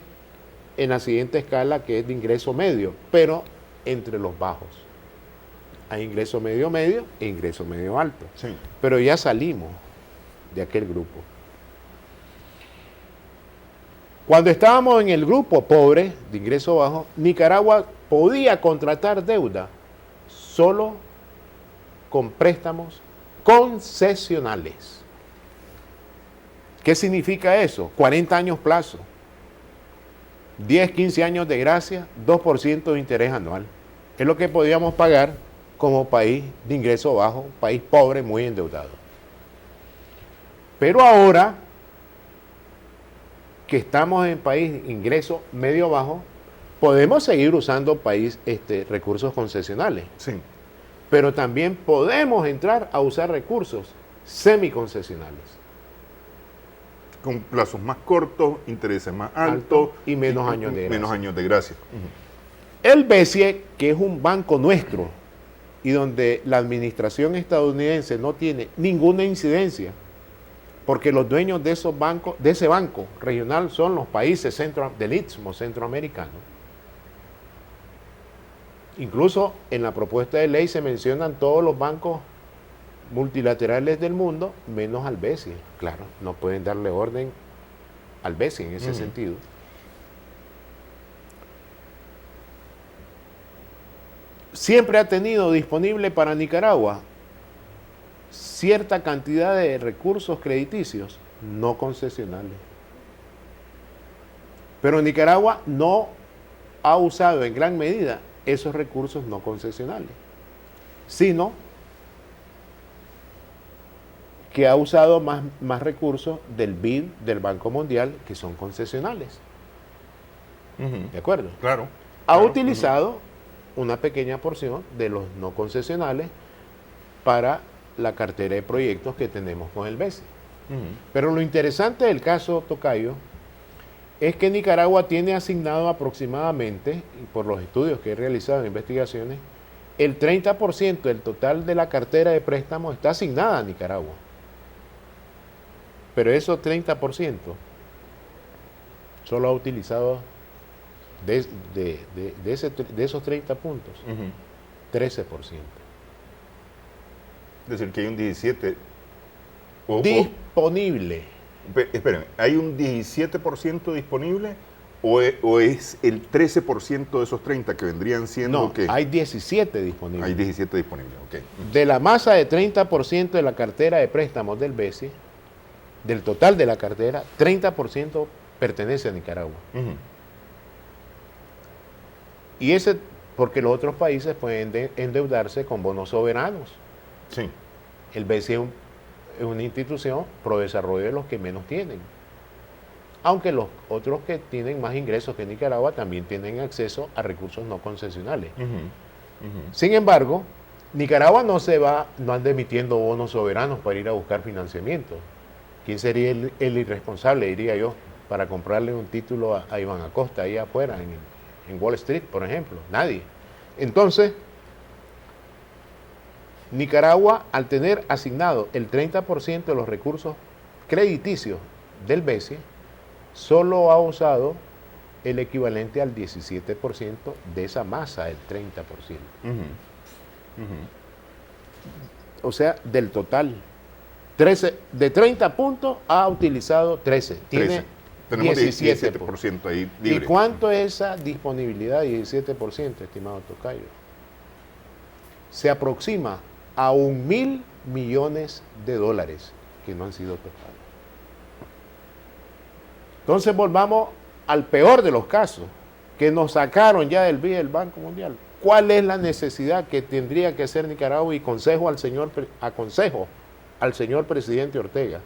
en la siguiente escala, que es de ingreso medio, pero entre los bajos. Hay ingreso medio e ingreso medio alto. Sí. Pero ya salimos de aquel grupo. Cuando estábamos en el grupo pobre, de ingreso bajo, Nicaragua podía contratar deuda solo con préstamos concesionales. ¿Qué significa eso? 40 años plazo, 10, 15 años de gracia, 2% de interés anual. Es lo que podíamos pagar como país de ingreso bajo, país pobre, muy endeudado. Pero ahora que estamos en país de ingreso medio bajo, podemos seguir usando recursos concesionales. Sí. Pero también podemos entrar a usar recursos semiconcesionales. Con plazos más cortos, intereses más altos. Y menos años de gracia. Menos años de gracia. El BCE, que es un banco nuestro y donde la administración estadounidense no tiene ninguna incidencia, porque los dueños de esos bancos, de ese banco regional, son los países del Istmo centroamericano. Incluso en la propuesta de ley se mencionan todos los bancos multilaterales del mundo, menos al BCE. Claro, no pueden darle orden al BCE en ese sentido. Siempre ha tenido disponible para Nicaragua cierta cantidad de recursos crediticios no concesionales. Pero Nicaragua no ha usado en gran medida esos recursos no concesionales, sino que ha usado más recursos del BID, del Banco Mundial, que son concesionales. ¿De acuerdo? Claro. Ha utilizado una pequeña porción de los no concesionales para la cartera de proyectos que tenemos con el BESI. Pero lo interesante del caso Tocayo es que Nicaragua tiene asignado aproximadamente, y por los estudios que he realizado en investigaciones, el 30% del total de la cartera de préstamos está asignada a Nicaragua. Pero esos 30% solo ha utilizado de esos 30 puntos, 13%. Es decir, que hay un 17%. Disponible. Espérenme, ¿hay un 17% disponible o es el 13% de esos 30 que vendrían siendo No, que hay 17 disponibles. hay 17 disponibles, ok. De la masa de 30% de la cartera de préstamos del BESI, del total de la cartera, 30% pertenece a Nicaragua. Y ese, porque los otros países pueden endeudarse con bonos soberanos. Sí. El BESI es una institución pro desarrollo de los que menos tienen. Aunque los otros que tienen más ingresos que Nicaragua también tienen acceso a recursos no concesionales. Sin embargo, Nicaragua no anda emitiendo bonos soberanos para ir a buscar financiamiento. ¿Quién sería el irresponsable, diría yo, para comprarle un título a Iván Acosta ahí afuera, en Wall Street, por ejemplo? Nadie. Entonces, Nicaragua, al tener asignado el 30% de los recursos crediticios del BESI, solo ha usado el equivalente al 17% de esa masa, el 30%. O sea, del total. 13, de 30 puntos ha utilizado 13. Tiene Tenemos 17%. 17% ahí libre. ¿Y cuánto es esa disponibilidad de 17%, estimado Tocayo? Se aproxima a $1.000 millones que no han sido tocados. Entonces volvamos al peor de los casos, que nos sacaron ya del BID del Banco Mundial. ¿Cuál es la necesidad que tendría que hacer Nicaragua? Y aconsejo al señor presidente Ortega.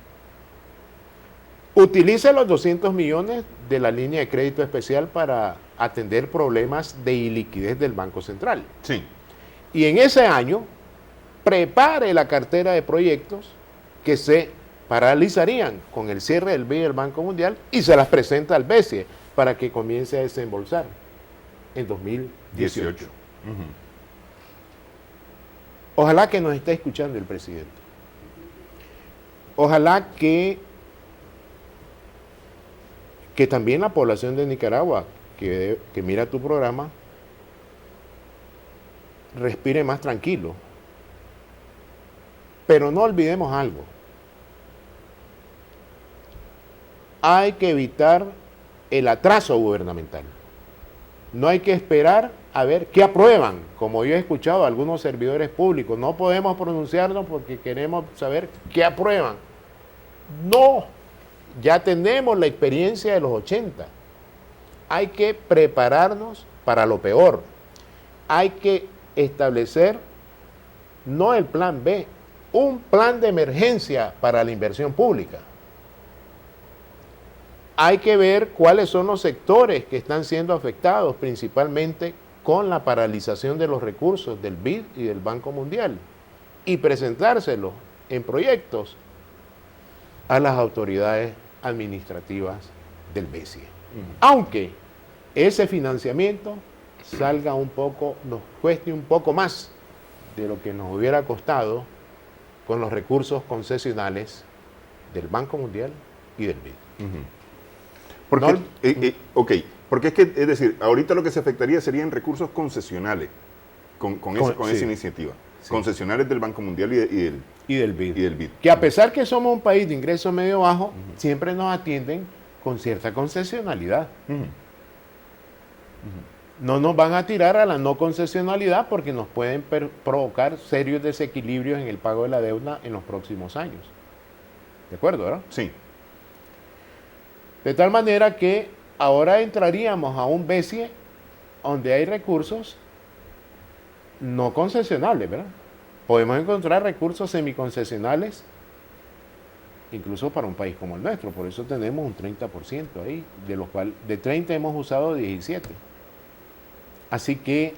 Utilice los 200 millones de la línea de crédito especial para atender problemas de iliquidez del Banco Central. Sí. Y en ese año, prepare la cartera de proyectos que se paralizarían con el cierre del BID del Banco Mundial y se las presenta al BESI para que comience a desembolsar en 2018. Ojalá que nos esté escuchando el presidente. Ojalá que también la población de Nicaragua que mira tu programa respire más tranquilo. Pero no olvidemos algo. Hay que evitar el atraso gubernamental. No hay que esperar a ver qué aprueban, como yo he escuchado a algunos servidores públicos. No podemos pronunciarnos porque queremos saber qué aprueban. No, ya tenemos la experiencia de los 80. Hay que prepararnos para lo peor. Hay que establecer, no el plan B, un plan de emergencia para la inversión pública. Hay que ver cuáles son los sectores que están siendo afectados, principalmente con la paralización de los recursos del BID y del Banco Mundial, y presentárselos en proyectos a las autoridades administrativas del BESI. Aunque ese financiamiento nos cueste un poco más de lo que nos hubiera costado con los recursos concesionales del Banco Mundial y del BID. Porque, porque es que, es decir, ahorita lo que se afectaría serían recursos concesionales con esa iniciativa. Sí. Concesionales del Banco Mundial y del BID. Que a pesar que somos un país de ingreso medio bajo, siempre nos atienden con cierta concesionalidad. No nos van a tirar a la no concesionalidad porque nos pueden provocar serios desequilibrios en el pago de la deuda en los próximos años. ¿De acuerdo, verdad? Sí. De tal manera que ahora entraríamos a un BESI donde hay recursos no concesionales, ¿verdad? Podemos encontrar recursos semiconcesionales incluso para un país como el nuestro. Por eso tenemos un 30% ahí, de los cuales de 30 hemos usado 17. Así que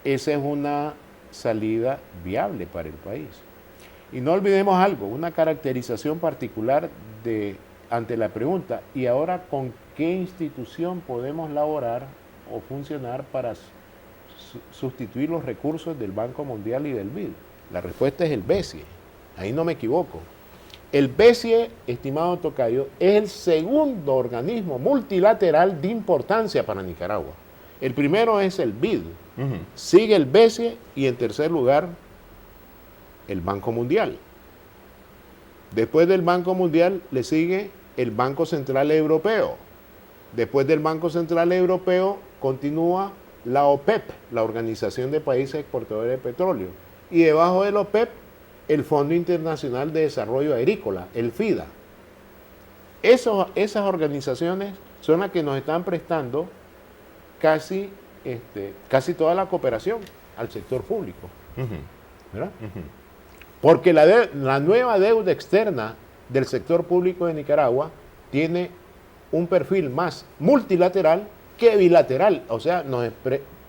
esa es una salida viable para el país. Y no olvidemos algo, una caracterización particular ante la pregunta, ¿y ahora con qué institución podemos laborar o funcionar para sustituir los recursos del Banco Mundial y del BID? La respuesta es el BESIE, ahí no me equivoco. El BESIE, estimado tocayo, es el segundo organismo multilateral de importancia para Nicaragua. El primero es el BID, sigue el BESIE y en tercer lugar el Banco Mundial. Después del Banco Mundial le sigue el Banco Central Europeo. Después del Banco Central Europeo continúa la OPEP, la Organización de Países Exportadores de Petróleo. Y debajo de la OPEP, el Fondo Internacional de Desarrollo Agrícola, el FIDA. Esas organizaciones son las que nos están prestando casi toda la cooperación al sector público. ¿Verdad? Porque la nueva deuda externa del sector público de Nicaragua tiene un perfil más multilateral que bilateral. O sea,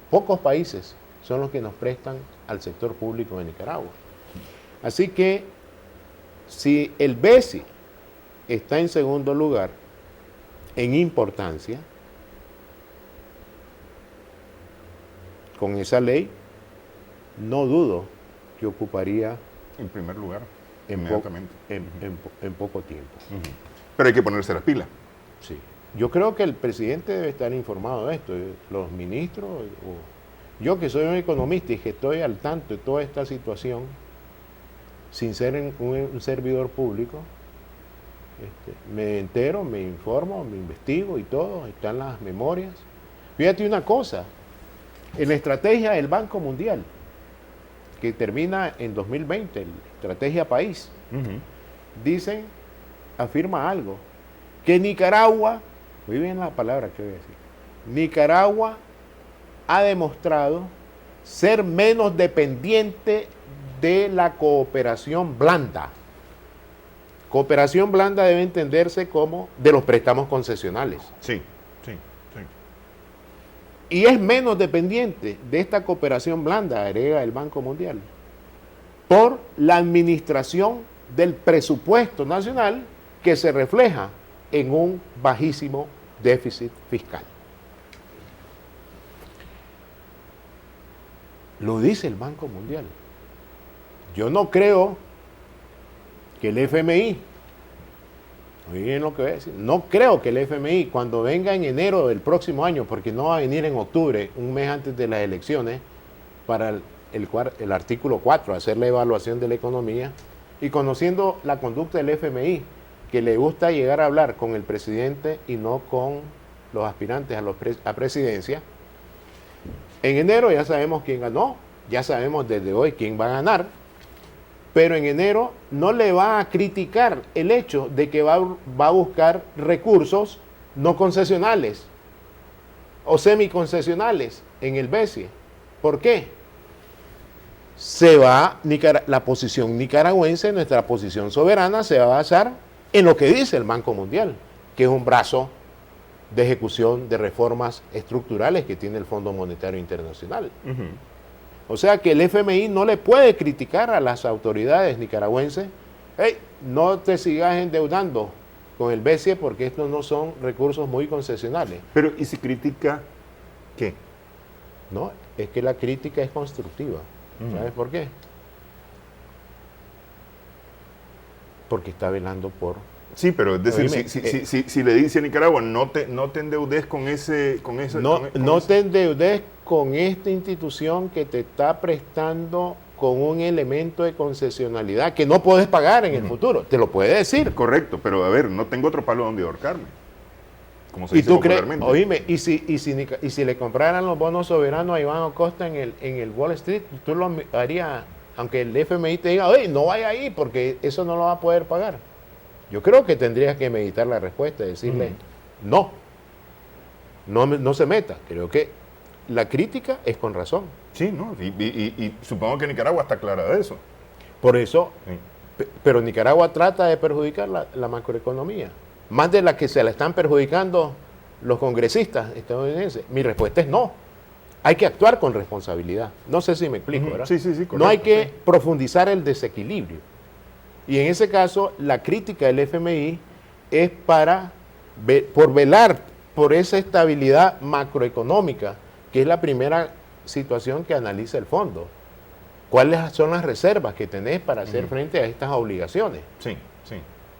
pocos países son los que nos prestan al sector público de Nicaragua. Así que si el BESI está en segundo lugar en importancia, con esa ley, no dudo que ocuparía en primer lugar, inmediatamente. En poco tiempo. Pero hay que ponerse las pilas. Sí. Yo creo que el presidente debe estar informado de esto, los ministros, yo que soy un economista y que estoy al tanto de toda esta situación, sin ser un servidor público, me entero, me informo, me investigo y todo, están las memorias. Fíjate una cosa, en la estrategia del Banco Mundial, que termina en 2020, la estrategia país, afirma algo, que Nicaragua, muy bien la palabra que voy a decir, Nicaragua ha demostrado ser menos dependiente de la cooperación blanda. Cooperación blanda debe entenderse como de los préstamos concesionales. Sí. Y es menos dependiente de esta cooperación blanda, agrega el Banco Mundial, por la administración del presupuesto nacional que se refleja en un bajísimo déficit fiscal. Lo dice el Banco Mundial. Yo no creo que el FMI, oigan lo que voy a decir, no creo que el FMI cuando venga en enero del próximo año, porque no va a venir en octubre, un mes antes de las elecciones, para el artículo 4, hacer la evaluación de la economía, y conociendo la conducta del FMI, que le gusta llegar a hablar con el presidente y no con los aspirantes a presidencia, en enero ya sabemos quién ganó, ya sabemos desde hoy quién va a ganar, pero en enero no le va a criticar el hecho de que va a buscar recursos no concesionales o semiconcesionales en el BESIE. ¿Por qué? La posición nicaragüense, nuestra posición soberana, se va a basar en lo que dice el Banco Mundial, que es un brazo de ejecución de reformas estructurales que tiene el Fondo Monetario Internacional. O sea que el FMI no le puede criticar a las autoridades nicaragüenses, hey, no te sigas endeudando con el BESIE porque estos no son recursos muy concesionales. Pero, ¿y si critica qué? No, es que la crítica es constructiva. ¿Sabes por qué? Porque está velando por... Sí, pero es decir, si le dice a Nicaragua, no te endeudes con ese... No te endeudes con esta institución que te está prestando con un elemento de concesionalidad que no puedes pagar en el futuro. Te lo puede decir. Correcto, pero a ver, no tengo otro palo donde ahorcarme. Como se ¿Y dice tú crees? popularmente. Oíme, y si le compraran los bonos soberanos a Iván Acosta en el Wall Street, tú lo harías, aunque el FMI te diga, oye, no vaya ahí porque eso no lo va a poder pagar. Yo creo que tendrías que meditar la respuesta y decirle, no se meta. Creo que la crítica es con razón. Sí, ¿no? Y supongo que Nicaragua está clara de eso. Por eso, pero Nicaragua trata de perjudicar la macroeconomía, más de la que se la están perjudicando los congresistas estadounidenses. Mi respuesta es no. Hay que actuar con responsabilidad. No sé si me explico, ¿verdad? Sí, correcto, no hay que profundizar el desequilibrio. Y en ese caso, la crítica del FMI es por velar por esa estabilidad macroeconómica, que es la primera situación que analiza el fondo. ¿Cuáles son las reservas que tenés para hacer frente a estas obligaciones? Sí, sí.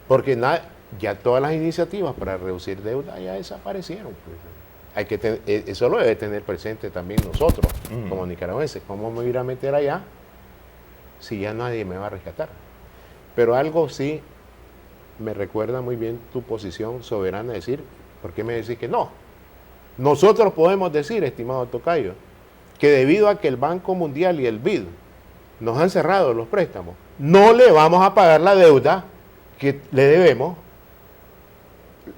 Porque ya todas las iniciativas para reducir deuda ya desaparecieron. Pues. Eso lo debe tener presente también nosotros, como nicaragüenses. ¿Cómo me voy a meter allá si ya nadie me va a rescatar? Pero algo sí me recuerda muy bien tu posición soberana, decir, ¿por qué me decís que no? Nosotros podemos decir, estimado tocayo, que debido a que el Banco Mundial y el BID nos han cerrado los préstamos, no le vamos a pagar la deuda que le debemos,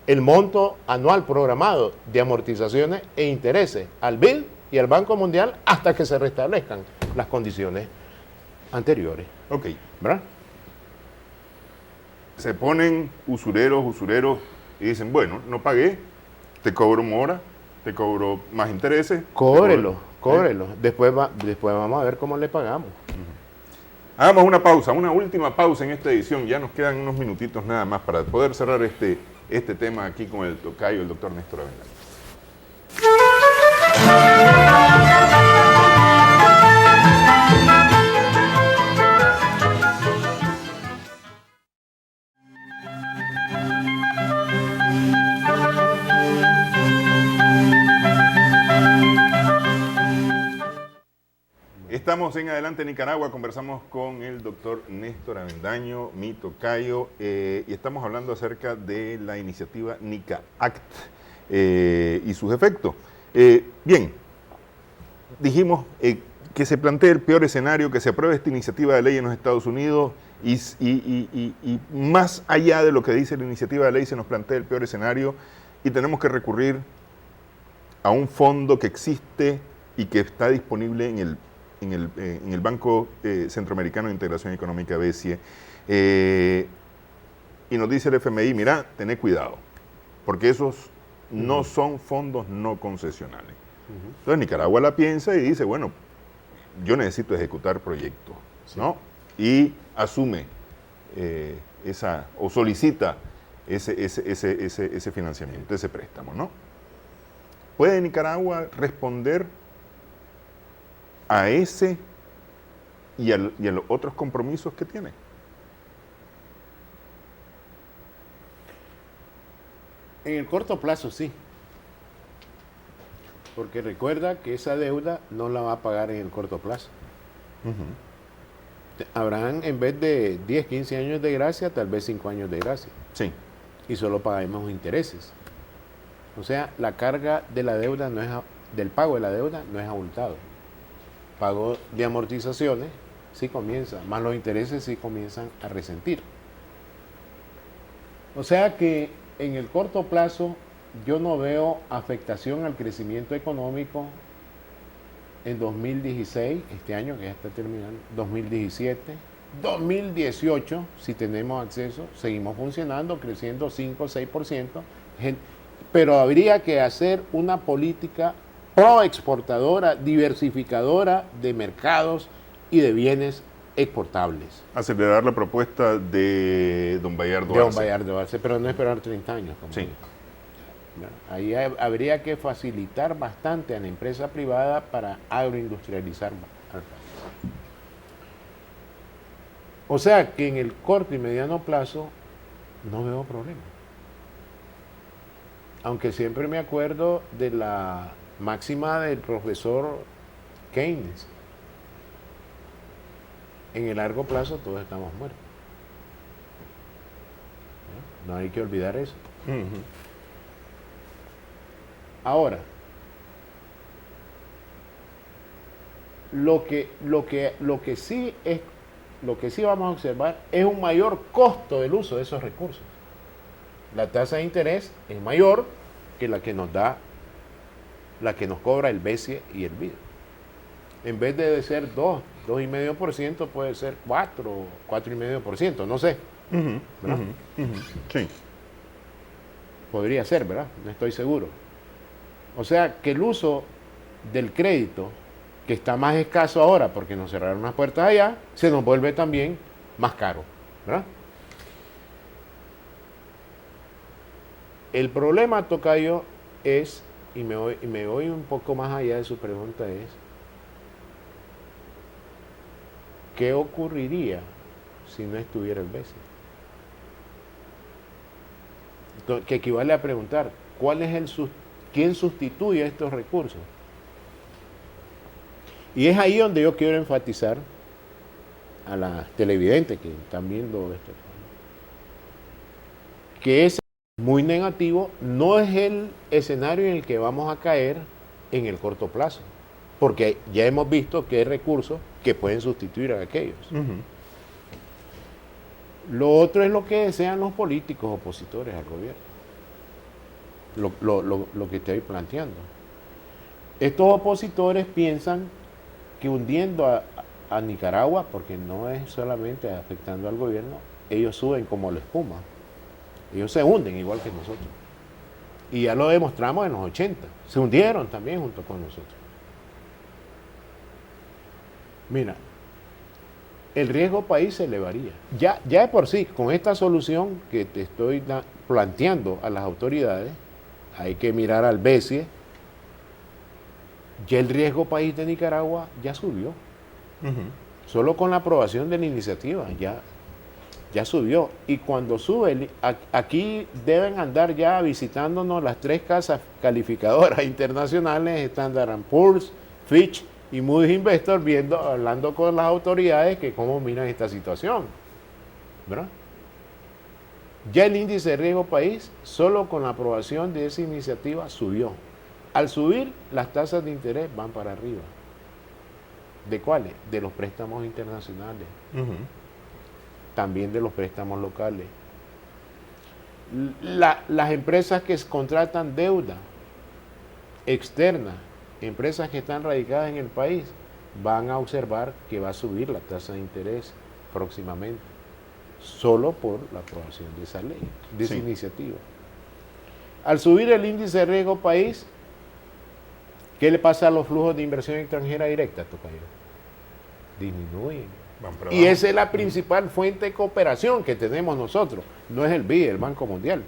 el monto anual programado de amortizaciones e intereses al BID y al Banco Mundial hasta que se restablezcan las condiciones anteriores. Ok. ¿Verdad? Se ponen usureros y dicen, bueno, no pagué, te cobro mora, te cobro más intereses. Cóbrelo. Después vamos a ver cómo le pagamos. Hagamos una pausa, una última pausa en esta edición. Ya nos quedan unos minutitos nada más para poder cerrar este tema aquí con el tocayo, el doctor Néstor Avendaño. Estamos en Adelante Nicaragua, conversamos con el doctor Néstor Avendaño, mi tocayo, y estamos hablando acerca de la iniciativa Nica Act y sus efectos. Bien, dijimos que se plantee el peor escenario, que se apruebe esta iniciativa de ley en los Estados Unidos y más allá de lo que dice la iniciativa de ley se nos plantea el peor escenario y tenemos que recurrir a un fondo que existe y que está disponible en el Banco Centroamericano de Integración Económica, BCE, y nos dice el FMI, mira, tené cuidado, porque esos no son fondos no concesionales. Entonces Nicaragua la piensa y dice, bueno, yo necesito ejecutar proyectos, ¿no? Y asume o solicita ese financiamiento, ese préstamo, ¿no? ¿Puede Nicaragua responder a ese y a los otros compromisos que tiene? En el corto plazo sí, porque recuerda que esa deuda no la va a pagar en el corto plazo. Habrán, en vez de 10, 15 años de gracia, tal vez 5 años de gracia. Sí. Y solo pagaremos intereses. O sea, la carga de la deuda del pago de la deuda no es abultado. Pago de amortizaciones sí comienza, más los intereses sí comienzan a resentir. O sea que en el corto plazo yo no veo afectación al crecimiento económico en 2016, este año que ya está terminando, 2017, 2018, si tenemos acceso, seguimos funcionando, creciendo 5 o 6%, pero habría que hacer una política proexportadora, diversificadora de mercados y de bienes exportables. Acelerar la propuesta de don Bayardo Arce. Pero no esperar 30 años. Como sí. Digo. Ahí habría que facilitar bastante a la empresa privada para agroindustrializar al país. O sea que en el corto y mediano plazo no veo problema. Aunque siempre me acuerdo de la máxima del profesor Keynes. En el largo plazo todos estamos muertos. No hay que olvidar eso. Ahora, lo que sí vamos a observar es un mayor costo del uso de esos recursos. La tasa de interés es mayor que la que nos cobra el BCE y el BID. En vez de ser 2,5%, puede ser 4,5%, no sé. ¿Verdad? Sí. Podría ser, ¿verdad? No estoy seguro. O sea, que el uso del crédito, que está más escaso ahora porque nos cerraron las puertas allá, se nos vuelve también más caro, ¿verdad? El problema, tocayo, es, y me voy un poco más allá de su pregunta, es ¿qué ocurriría si no estuviera el BCE? Que equivale a preguntar, ¿quién sustituye estos recursos? Y es ahí donde yo quiero enfatizar a las televidentes que están viendo esto, que es muy negativo, no es el escenario en el que vamos a caer en el corto plazo, porque ya hemos visto que hay recursos que pueden sustituir a aquellos. Lo otro es lo que desean los políticos opositores al gobierno, lo que estoy planteando. Estos opositores piensan que hundiendo a Nicaragua, porque no es solamente afectando al gobierno, ellos suben como la espuma. Ellos se hunden igual que nosotros. Y ya lo demostramos en los 80. Se hundieron también junto con nosotros. Mira, el riesgo país se elevaría. Ya de por sí, con esta solución que te estoy planteando a las autoridades, hay que mirar al BCE, ya el riesgo país de Nicaragua ya subió. Solo con la aprobación de la iniciativa ya subió. Y cuando sube, aquí deben andar ya visitándonos las 3 casas calificadoras internacionales, Standard & Poor's, Fitch y Moody's Investor, hablando con las autoridades que cómo miran esta situación, ¿verdad? Ya el índice de riesgo país, solo con la aprobación de esa iniciativa, subió. Al subir, las tasas de interés van para arriba. ¿De cuáles? De los préstamos internacionales. También de los préstamos locales. Las empresas que contratan deuda externa, empresas que están radicadas en el país, van a observar que va a subir la tasa de interés próximamente, solo por la aprobación de esa ley, de esa iniciativa. Al subir el índice de riesgo país, ¿qué le pasa a los flujos de inversión extranjera directa, tocayo? Disminuyen. Y esa es la principal fuente de cooperación que tenemos nosotros. No es el BID, el Banco Mundial.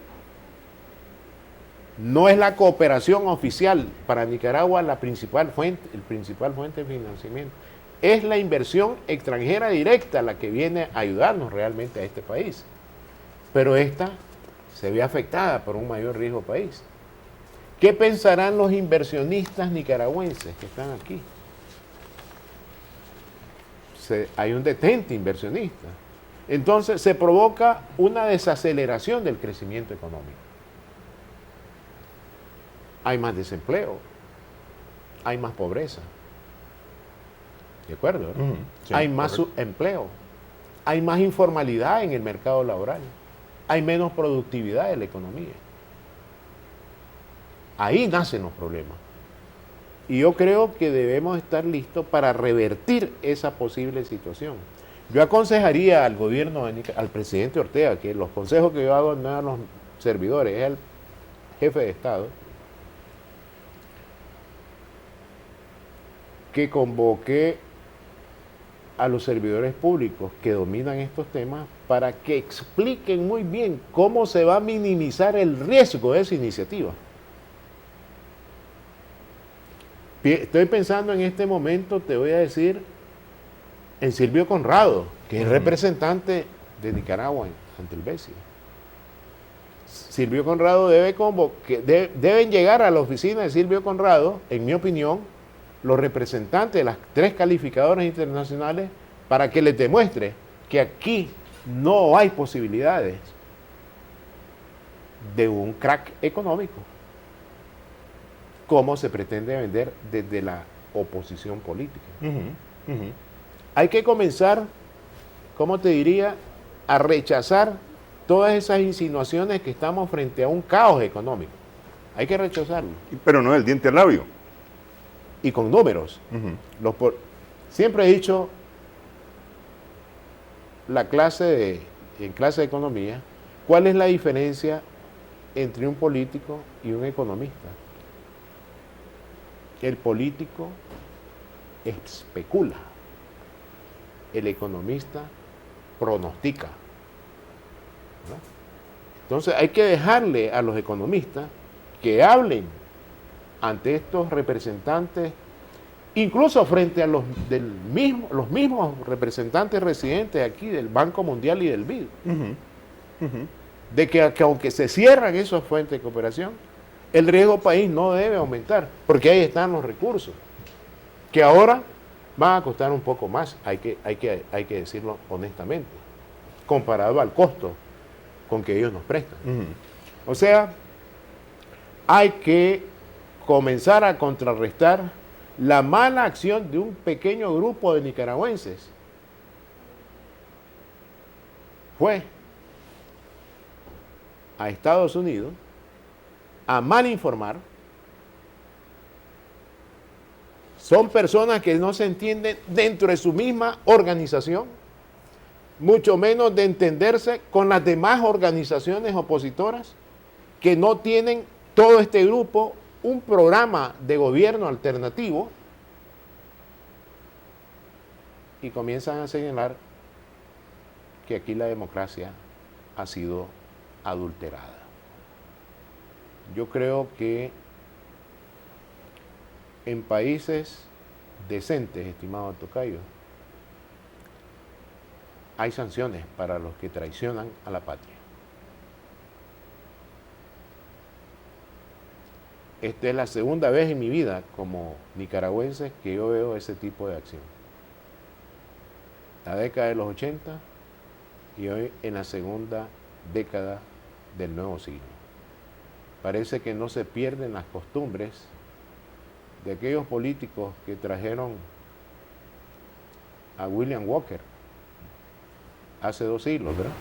No es la cooperación oficial para Nicaragua el principal fuente de financiamiento. Es la inversión extranjera directa la que viene a ayudarnos realmente a este país. Pero esta se ve afectada por un mayor riesgo país. ¿Qué pensarán los inversionistas nicaragüenses que están aquí? Hay un detente inversionista. Entonces se provoca una desaceleración del crecimiento económico. Hay más desempleo, hay más pobreza. ¿De acuerdo? Sí, hay más subempleo, hay más informalidad en el mercado laboral, hay menos productividad en la economía. Ahí nacen los problemas. Y yo creo que debemos estar listos para revertir esa posible situación. Yo aconsejaría al gobierno, al presidente Ortega, que los consejos que yo hago no a los servidores, es al jefe de Estado, que convoque a los servidores públicos que dominan estos temas para que expliquen muy bien cómo se va a minimizar el riesgo de esa iniciativa. Estoy pensando en este momento, te voy a decir, en Silvio Conrado, que es representante de Nicaragua ante el BCE. Silvio Conrado deben llegar a la oficina de Silvio Conrado, en mi opinión, los representantes de las 3 calificadoras internacionales para que les demuestre que aquí no hay posibilidades de un crack económico, como se pretende vender desde la oposición política. Hay que comenzar, ¿cómo te diría?, a rechazar todas esas insinuaciones que estamos frente a un caos económico. Hay que rechazarlo. Pero no del diente al labio. Y con números. Siempre he dicho, en clase de economía, ¿cuál es la diferencia entre un político y un economista? El político especula, el economista pronostica, ¿no? Entonces hay que dejarle a los economistas que hablen ante estos representantes, incluso frente a los mismos representantes residentes aquí del Banco Mundial y del BID, de que aunque se cierran esas fuentes de cooperación, el riesgo país no debe aumentar, porque ahí están los recursos, que ahora van a costar un poco más, hay que decirlo honestamente, comparado al costo con que ellos nos prestan. O sea, hay que comenzar a contrarrestar la mala acción de un pequeño grupo de nicaragüenses. Fue a Estados Unidos a mal informar. Son personas que no se entienden dentro de su misma organización, mucho menos de entenderse con las demás organizaciones opositoras que no tienen todo este grupo un programa de gobierno alternativo, y comienzan a señalar que aquí la democracia ha sido adulterada. Yo creo que en países decentes, estimado tocayo, hay sanciones para los que traicionan a la patria. Esta es la segunda vez en mi vida como nicaragüense que yo veo ese tipo de acción. La década de los 80 y hoy en la segunda década del nuevo siglo. Parece que no se pierden las costumbres de aquellos políticos que trajeron a William Walker hace 2 siglos, ¿verdad?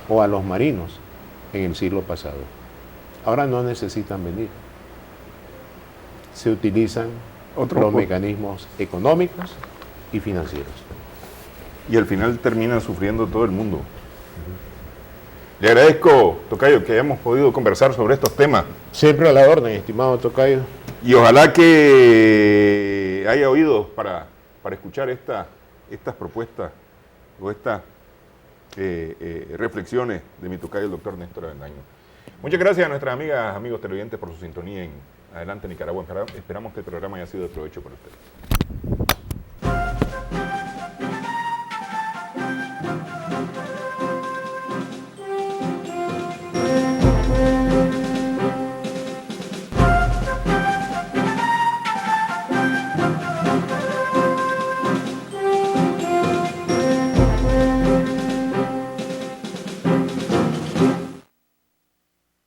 O a los marinos en el siglo pasado. Ahora no necesitan venir. Se utilizan los mecanismos económicos y financieros. Y al final termina sufriendo todo el mundo. Le agradezco, tocayo, que hayamos podido conversar sobre estos temas. Siempre a la orden, estimado tocayo. Y ojalá que haya oídos para escuchar estas propuestas o estas reflexiones de mi tocayo, el doctor Néstor Avendaño. Muchas gracias a nuestras amigas, amigos televidentes por su sintonía en Adelante Nicaragua. Esperamos que el programa haya sido de provecho para ustedes.